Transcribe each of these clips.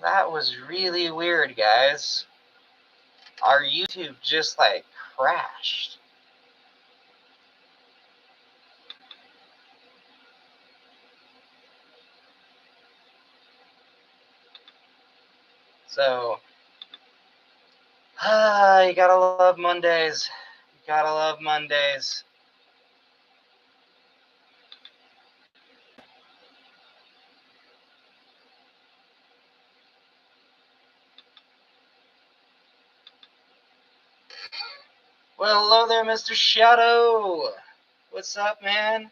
That was really weird, guys. Our YouTube just like crashed. So, you gotta love Mondays. You gotta love Mondays. Well, hello there, Mr. Shadow. What's up, man?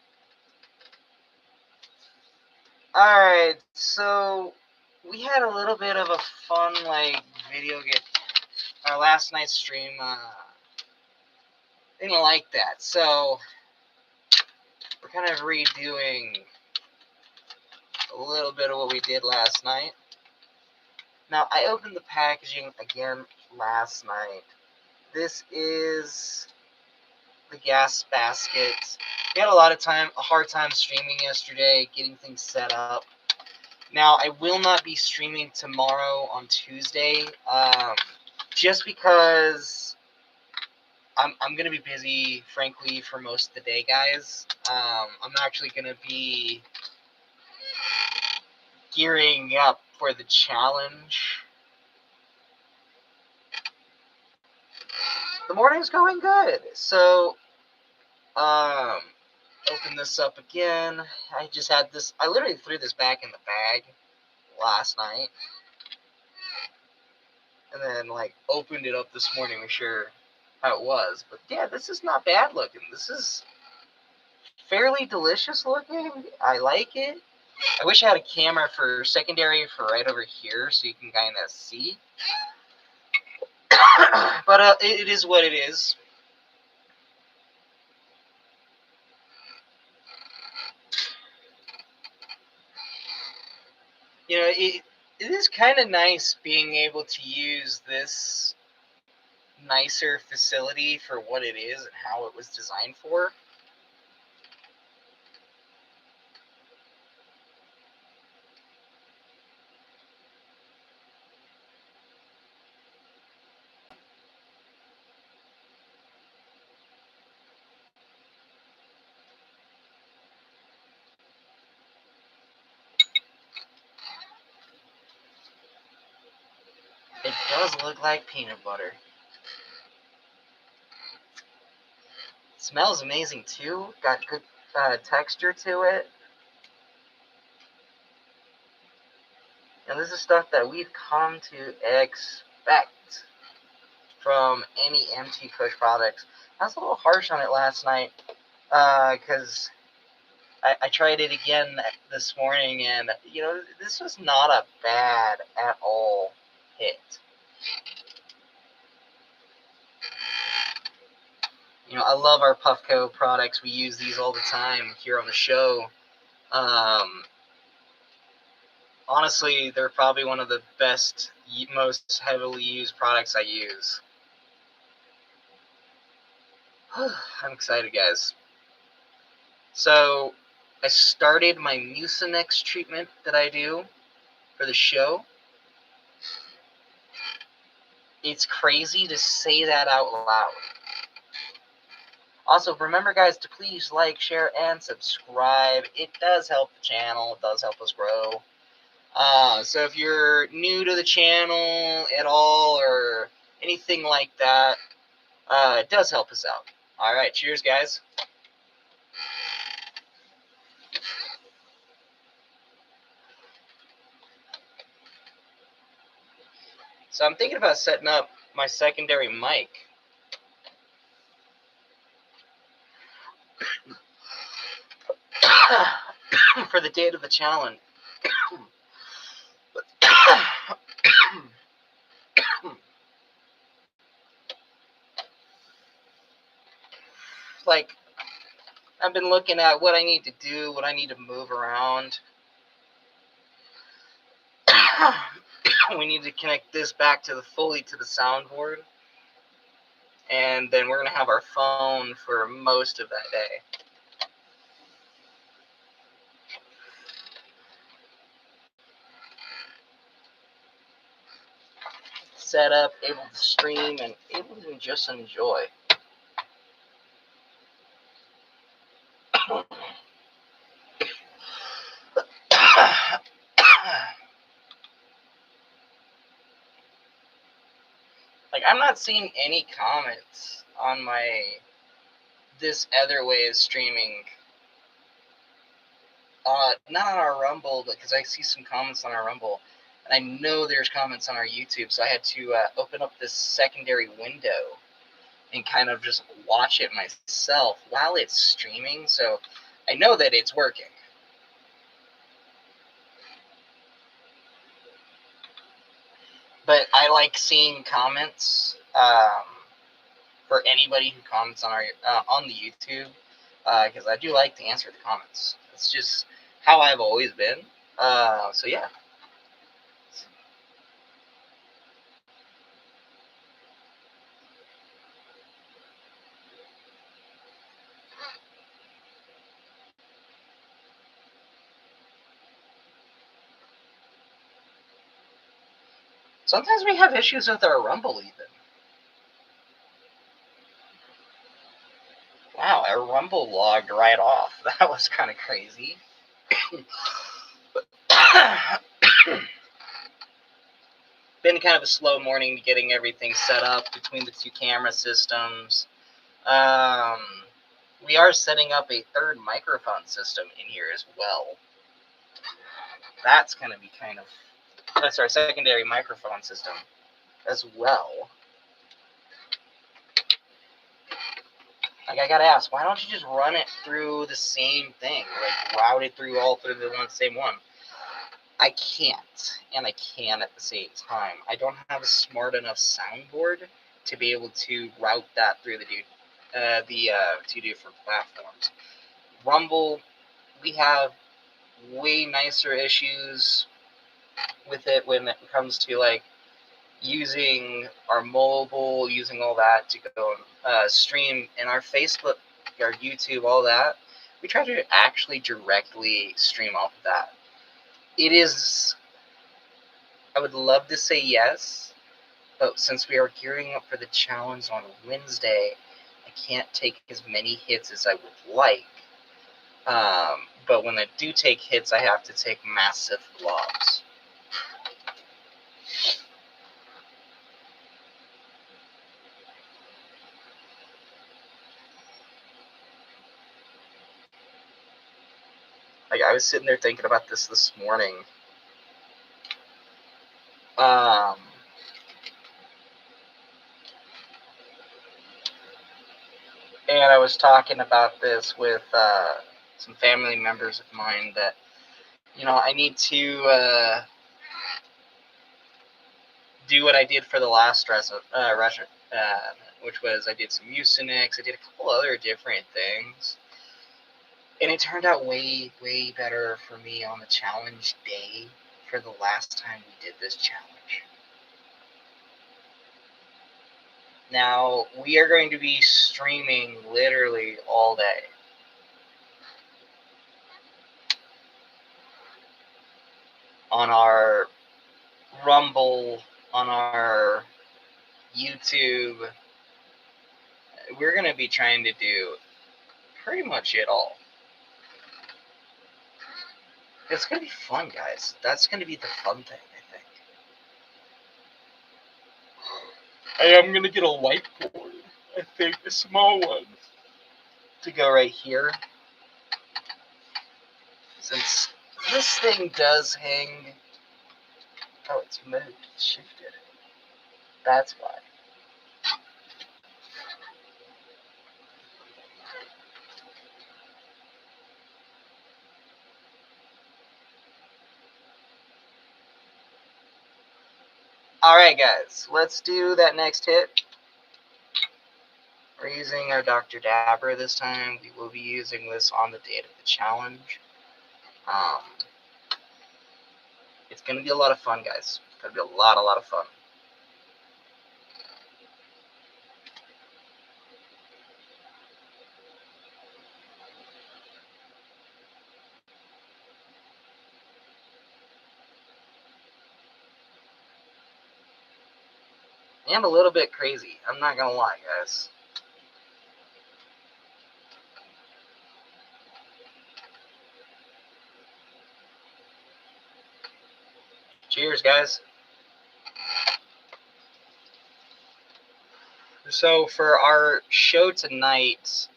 Alright, so we had a little bit of a fun, video get. Our last night's stream, didn't like that. So, we're kind of redoing a little bit of what we did last night. Now, I opened the packaging again last night. This is the gas basket. We had a hard time streaming yesterday, getting things set up. Now, I will not be streaming tomorrow on Tuesday, just because I'm going to be busy, frankly, for most of the day, guys. I'm actually going to be gearing up for the challenge. The morning's going good. So, open this up again. I just had this. I literally threw this back in the bag last night, and then opened it up this morning to make sure how it was. But yeah, this is not bad looking. This is fairly delicious looking. I like it. I wish I had a camera for secondary for right over here so you can kind of see. But it is what it is. You know, it is kind of nice being able to use this nicer facility for what it is and how it was designed for. It does look like peanut butter. It smells amazing too. Got good texture to it. And this is stuff that we've come to expect from any MT Kush products. I was a little harsh on it last night because I tried it again this morning, and this was not a bad at all hit. I love our Puffco products. We use these all the time here on the show. Honestly, they're probably one of the best, most heavily used products I use. I'm excited, guys. So, I started my Mucinex treatment that I do for the show. It's crazy to say that out loud. Also, remember, guys, to please like, share, and subscribe. It does help the channel. It does help us grow. So if you're new to the channel at all or anything like that, it does help us out. All right, cheers, guys. So I'm thinking about setting up my secondary mic. For the date of the challenge. I've been looking at what I need to do, what I need to move around. We need to connect this back fully to the soundboard. And then we're going to have our phone for most of that day. set up, able to stream, and able to just enjoy. Like, I'm not seeing any comments on my this other way of streaming. Not on our Rumble, because I see some comments on our Rumble, and I know there's comments on our YouTube, so I had to open up this secondary window and kind of just watch it myself while it's streaming, so I know that it's working. But I like seeing comments for anybody who comments on our on the YouTube, because I do like to answer the comments. It's just how I've always been. So yeah. Sometimes we have issues with our Rumble even. Wow, our Rumble logged right off. That was kind of crazy. Been kind of a slow morning getting everything set up between the two camera systems. We are setting up a third microphone system in here as well. That's going to be kind of... That's our secondary microphone system as well. Like, I gotta ask, why don't you just run it through the same thing? Like, route it through all through the same one. I can't, and I can at the same time. I don't have a smart enough soundboard to be able to route that through the two different platforms. Rumble, we have way nicer issues with it when it comes to, like, using our mobile, using all that to go stream, and our Facebook, our YouTube, all that. We try to actually directly stream off of that. It is, I would love to say yes, but since we are gearing up for the challenge on Wednesday, I can't take as many hits as I would like. But when I do take hits, I have to take massive globs. Like, I was sitting there thinking about this morning. And I was talking about this with some family members of mine that, you know, I need to do what I did for the last Russia, which was I did some Mucinex, I did a couple other different things. And it turned out way, way better for me on the challenge day for the last time we did this challenge. Now, we are going to be streaming literally all day. On our Rumble, on our YouTube, we're going to be trying to do pretty much it all. It's going to be fun, guys. That's going to be the fun thing, I think. I am going to get a whiteboard, I think, a small one, to go right here. Since this thing does hang... Oh, it's moved, it's shifted. That's why. Alright, guys, let's do that next hit. We're using our Dr. Dabber this time. We will be using this on the date of the challenge. It's going to be a lot of fun, guys. It's going to be a lot of fun. and a little bit crazy. I'm not gonna lie, guys. Cheers, guys. So for our show tonight,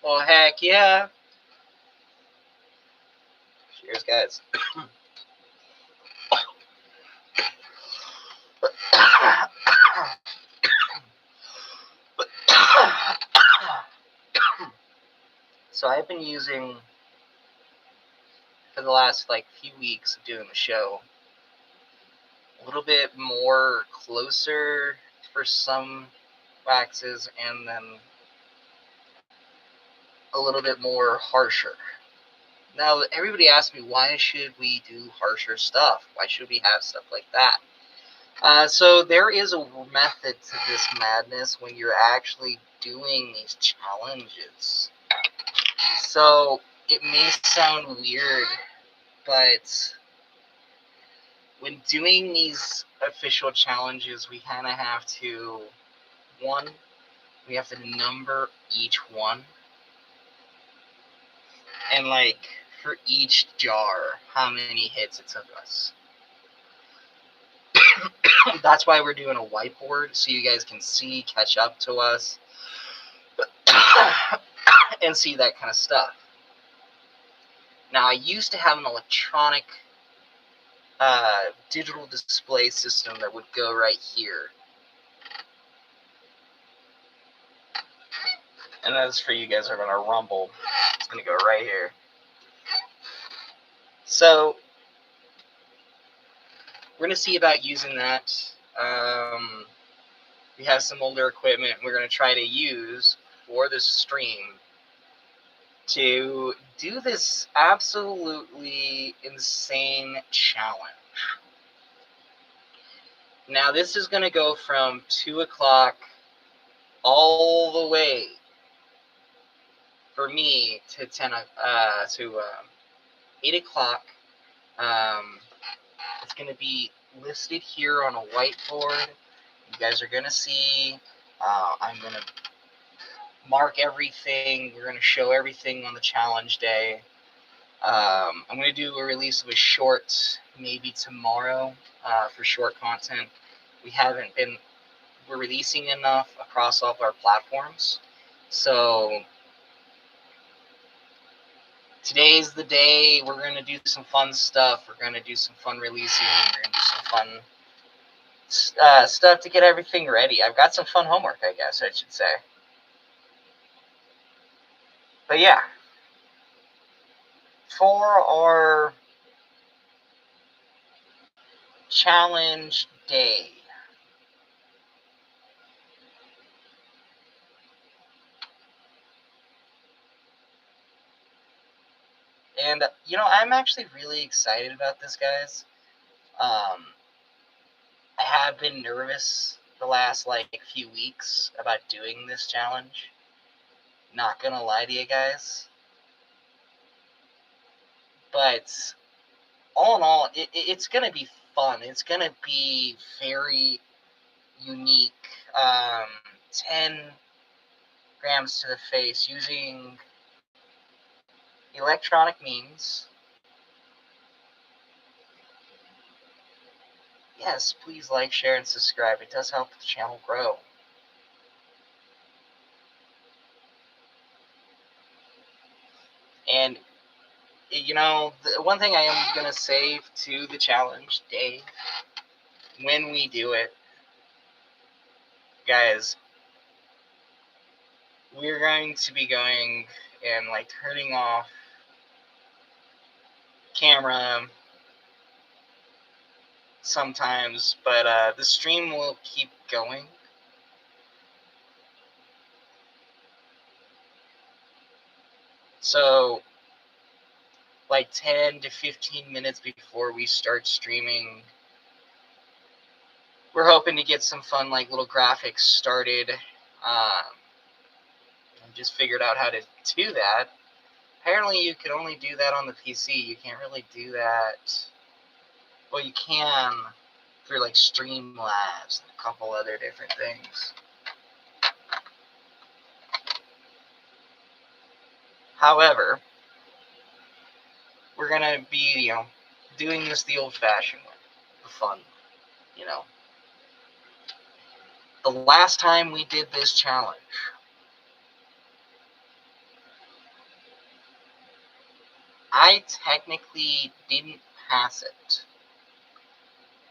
well, heck yeah. Cheers, guys. So I've been using, for the last like few weeks of doing the show, a little bit more closer for some waxes, and then a little bit more harsher. Now, everybody asks me, why should we do harsher stuff? Why should we have stuff like that? So there is a method to this madness when you're actually doing these challenges. So it may sound weird, but when doing these official challenges, we kind of have to, one, we have to number each one. And like for each jar, how many hits it took us. That's why we're doing a whiteboard, so you guys can see, catch up to us, and see that kind of stuff. Now, I used to have an electronic digital display system that would go right here. And as for you guys are going to rumble, it's going to go right here. So, we're going to see about using that. We have some older equipment we're going to try to use for this stream to do this absolutely insane challenge. Now, this is going to go from 2 o'clock all the way for me to 8 o'clock. It's going to be listed here on a whiteboard. You guys are going to see. I'm going to mark everything. We're going to show everything on the challenge day. I'm going to do a release of a short maybe tomorrow for short content. We're releasing enough across all of our platforms. So today's the day. We're going to do some fun stuff. We're going to do some fun releasing. We're going to do some fun stuff to get everything ready. I've got some fun homework, I guess I should say. But yeah, for our challenge day, and I'm actually really excited about this, guys. I have been nervous the last few weeks about doing this challenge. Not gonna lie to you guys. But all in all, it's going to be fun. It's going to be very unique. 10 grams to the face using electronic means. Yes, please like, share, and subscribe. It does help the channel grow. And, the one thing I am going to say to the challenge day, when we do it, guys, we're going to be going and turning off camera sometimes, but the stream will keep going. So 10 to 15 minutes before we start streaming, we're hoping to get some fun like little graphics started. Just figured out how to do that. Apparently you can only do that on the PC. You can't really do that. Well, you can through like Streamlabs and a couple other different things. However, we're gonna be, doing this the old-fashioned way, the fun, you know. The last time we did this challenge, I technically didn't pass it.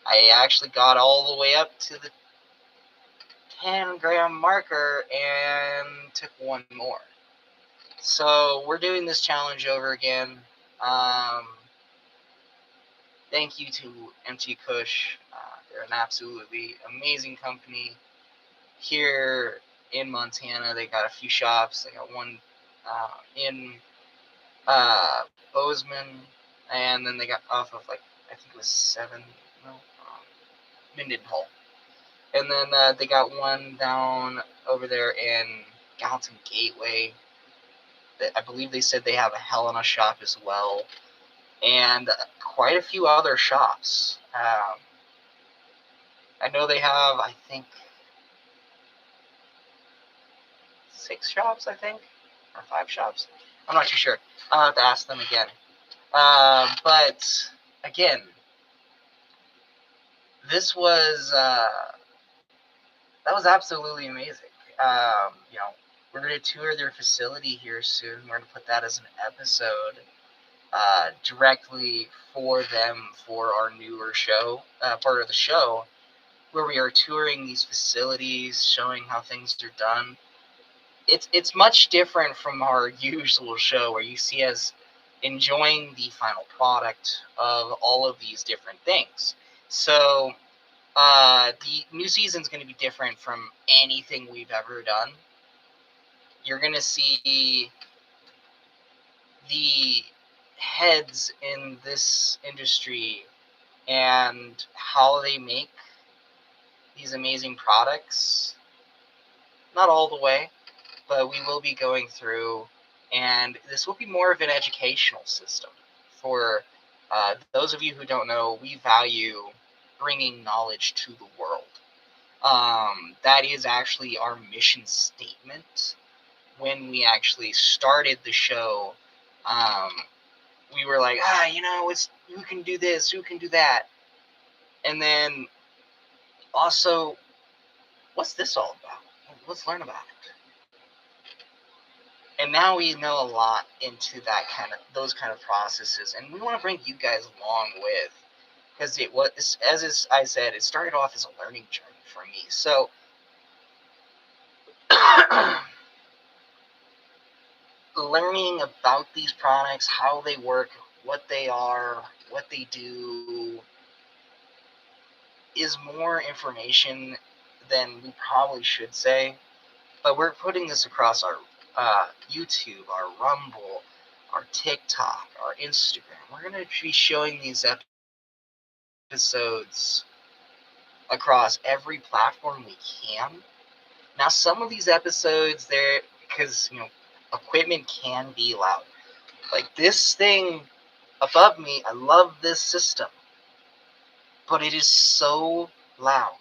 I actually got all the way up to the 10-gram marker and took one more. So we're doing this challenge over again. Thank you to MT Kush. They're an absolutely amazing company here in Montana. They got a few shops. They got one in Bozeman, and then they got off of, like, I think it was Mindenhall. And then they got one down over there in Gallatin Gateway. I believe they said they have a Helena shop as well, and quite a few other shops. I know they have, I think, 6 shops, I think, or 5 shops. I'm not too sure. I'll have to ask them again. But again, this was that was absolutely amazing. We're gonna tour their facility here soon. We're gonna put that as an episode directly for them for our newer show, part of the show, where we are touring these facilities, showing how things are done. It's much different from our usual show where you see us enjoying the final product of all of these different things. So the new season is going to be different from anything we've ever done. You're going to see the heads in this industry and how they make these amazing products. Not all the way, but we will be going through, and this will be more of an educational system. For those of you who don't know, we value bringing knowledge to the world. That is actually our mission statement. When we actually started the show, we were like, who can do this, who can do that? And then also, what's this all about? Let's learn about it. And now we know a lot into those kind of processes, and we want to bring you guys along with, because I said, it started off as a learning journey for me. So learning about these products, how they work, what they are, what they do, is more information than we probably should say. But we're putting this across our YouTube, our Rumble, our TikTok, our Instagram. We're going to be showing these episodes across every platform we can. Now, some of these episodes, because equipment can be loud. Like this thing above me, I love this system, but it is so loud.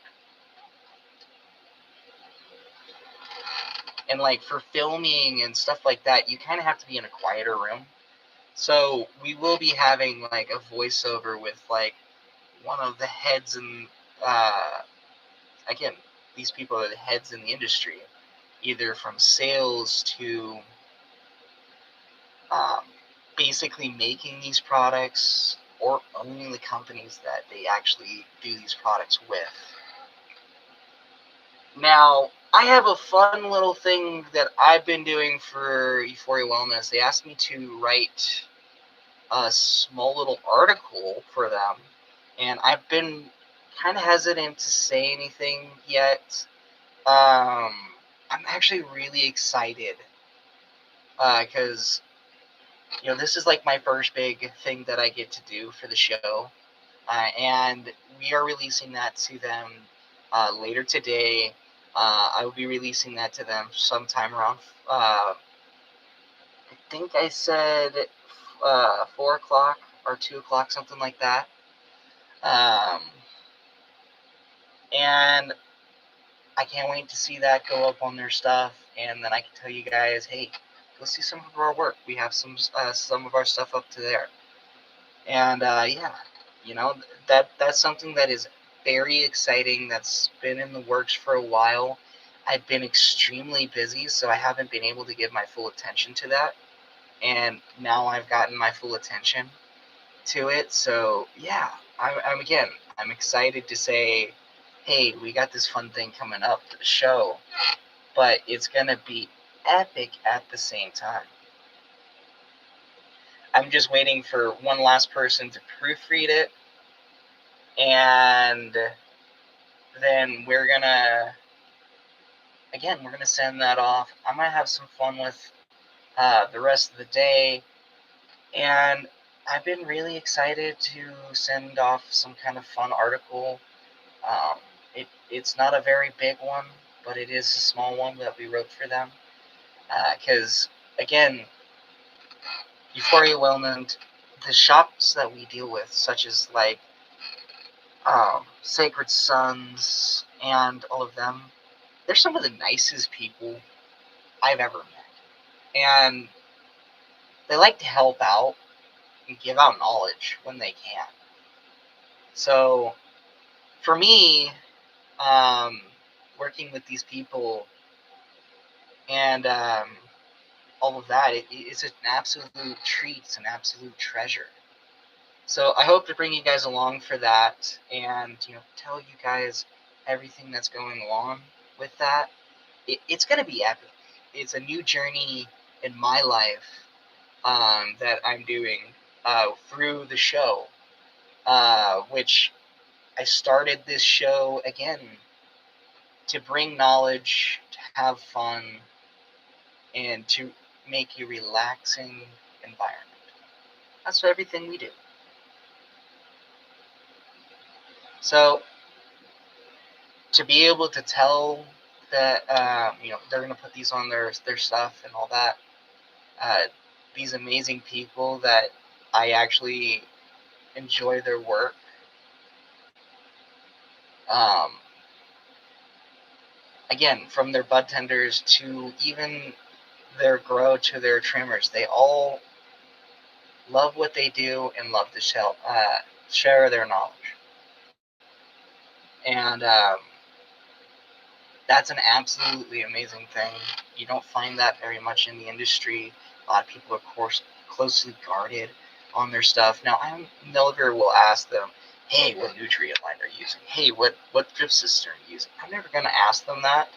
And like for filming and stuff like that, you kind of have to be in a quieter room. So we will be having like a voiceover with like one of the heads in, again, these people are the heads in the industry, either from sales to basically making these products or owning the companies that they actually do these products with. Now, I have a fun little thing that I've been doing for Euphoria Wellness. They asked me to write a small little article for them, and I've been kind of hesitant to say anything yet. I'm actually really excited because this is like my first big thing that I get to do for the show, and we are releasing that to them later today. I will be releasing that to them sometime around, I think I said 4 o'clock or 2 o'clock, something like that. And I can't wait to see that go up on their stuff, and then I can tell you guys, hey, go see some of our work. We have some of our stuff up to there, and yeah, that's something that is very exciting. That's been in the works for a while. I've been extremely busy, so I haven't been able to give my full attention to that, and now I've gotten my full attention to it. So yeah, I'm excited to say, hey, we got this fun thing coming up for the show, but it's gonna be epic at the same time. I'm just waiting for one last person to proofread it, and then we're gonna send that off. I'm gonna have some fun with the rest of the day, and I've been really excited to send off some kind of fun article. It's not a very big one, but it is a small one that we wrote for them. Because, again, Euphoria Wellland, the shops that we deal with, such as like Sacred Sons and all of them, they're some of the nicest people I've ever met. And they like to help out and give out knowledge when they can. So, for me, working with these people and all of that, it's an absolute treat. It's an absolute treasure. So I hope to bring you guys along for that, and tell you guys everything that's going on with that. It's gonna be epic. It's a new journey in my life that I'm doing through the show, which I started this show again to bring knowledge, to have fun, and to make a relaxing environment. That's everything we do. So to be able to tell that they're gonna put these on their stuff and all that, these amazing people that I actually enjoy their work. Um, Again, from their bud tenders to even their grow to their trimmers, they all love what they do and love to share their knowledge. And that's an absolutely amazing thing. You don't find that very much in the industry. A lot of people are, of course, closely guarded on their stuff. Now, I never will ask them, hey, what nutrient line are you using? Hey, what drip system are you using? I'm never going to ask them that,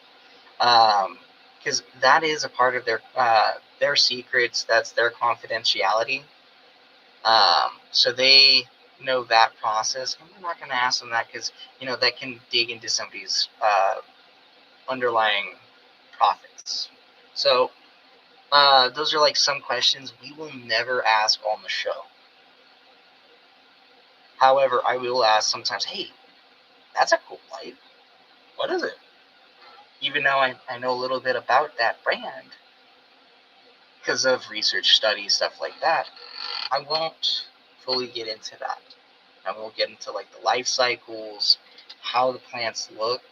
because that is a part of their secrets. That's their confidentiality. So they know that process. I'm not going to ask them that because that can dig into somebody's underlying profits. So those are like some questions we will never ask on the show. However, I will ask sometimes, hey, that's a cool light. What is it? Even though I know a little bit about that brand because of research studies, stuff like that, I won't fully get into that. I won't get into like the life cycles, how the plants look,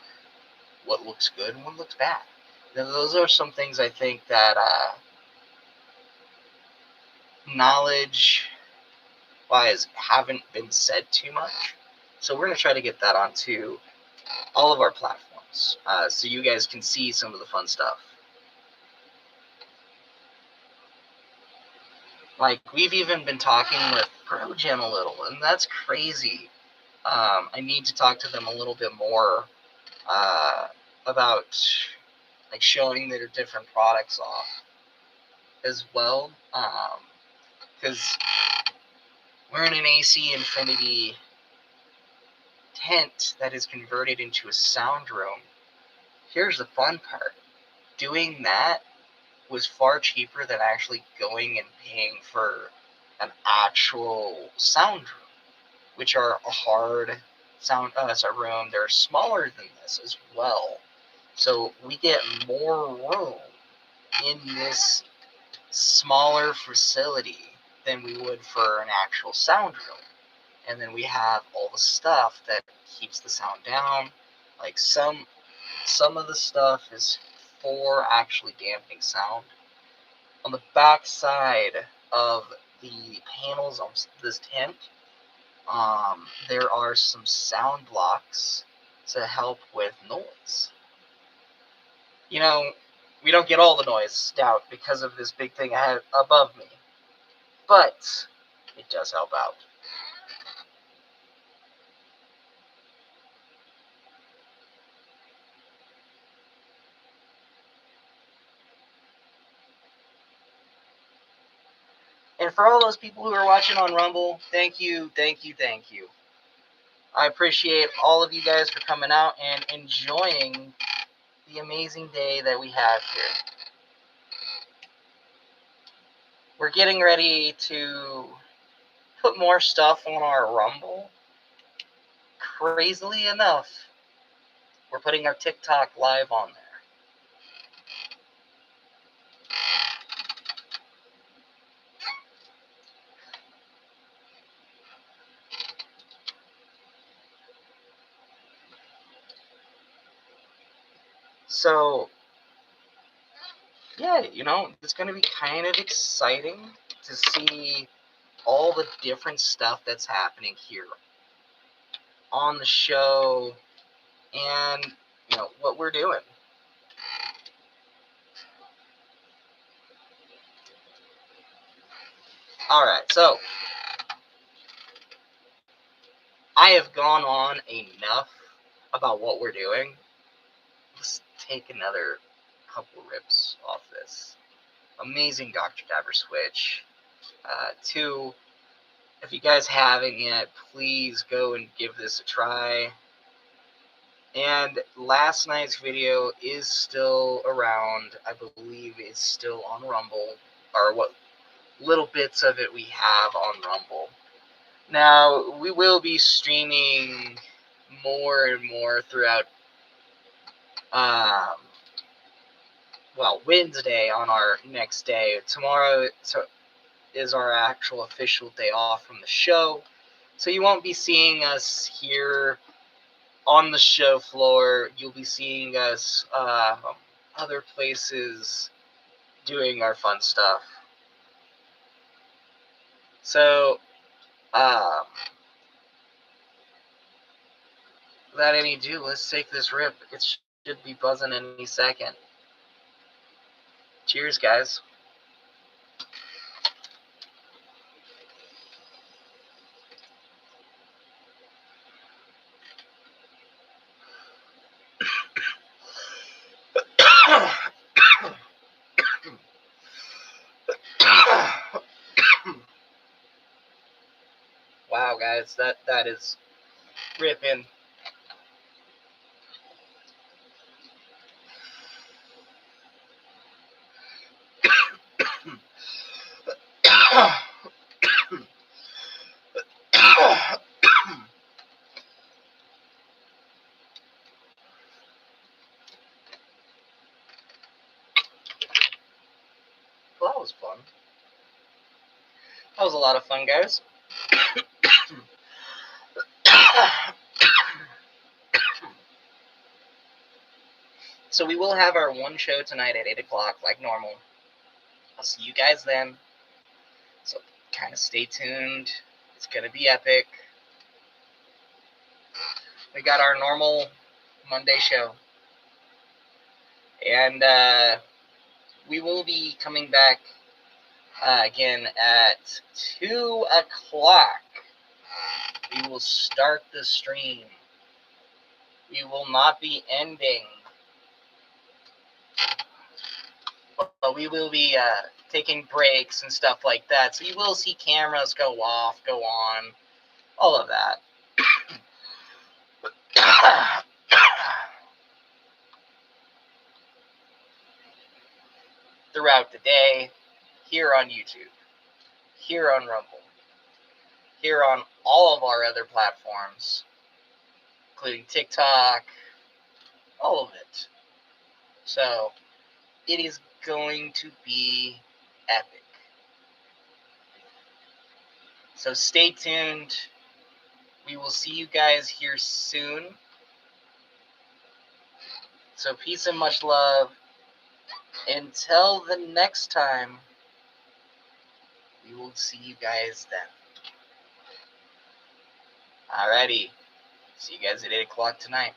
what looks good and what looks bad. Now, those are some things I think that knowledge wise haven't been said too much. So we're going to try to get that onto all of our platforms so you guys can see some of the fun stuff. Like, we've even been talking with ProGen a little, and that's crazy. I need to talk to them a little bit more about like showing their different products off as well, because we're in an AC Infinity tent that is converted into a sound room. Here's the fun part. Doing that was far cheaper than actually going and paying for an actual sound room, which are a hard room, they're smaller than this as well. So we get more room in this smaller facility than we would for an actual sound room. And then we have all the stuff that keeps the sound down. Like some of the stuff is for actually dampening sound. On the back side of the panels on this tent, there are some sound blocks to help with noise. You know, we don't get all the noise out because of this big thing I have above me, but it does help out. And for all those people who are watching on Rumble, thank you, thank you, thank you. I appreciate all of you guys for coming out and enjoying the amazing day that we have here. We're getting ready to put more stuff on our Rumble. Crazily enough, we're putting our TikTok live on there. So, yeah, it's going to be kind of exciting to see all the different stuff that's happening here on the show and, what we're doing. All right, so I have gone on enough about what we're doing. Let's take another couple rips off this amazing Dr. Dabber Switch. 2, if you guys haven't yet, please go and give this a try. And last night's video is still around. I believe it's still on Rumble, or what little bits of it we have on Rumble. Now, we will be streaming more and more throughout, Wednesday on our next day. Tomorrow is our actual official day off from the show. So you won't be seeing us here on the show floor. You'll be seeing us other places doing our fun stuff. So, without any ado, let's take this rip. It should be buzzing any second. Cheers, guys. Wow, guys, that is ripping. Well, that was fun. That was a lot of fun, guys. So we will have our one show tonight at 8 o'clock, like normal. I'll see you guys then. So kind of stay tuned. It's going to be epic. We got our normal Monday show. And we will be coming back again at 2 o'clock. We will start the stream. We will not be ending. But we will be taking breaks and stuff like that. So you will see cameras go off, go on, all of that. Throughout the day, here on YouTube, here on Rumble, here on all of our other platforms. including TikTok, all of it. So, it is going to be epic. So stay tuned. We will see you guys here soon. So peace and much love. Until the next time, we will see you guys then. Alrighty. See you guys at 8 o'clock tonight.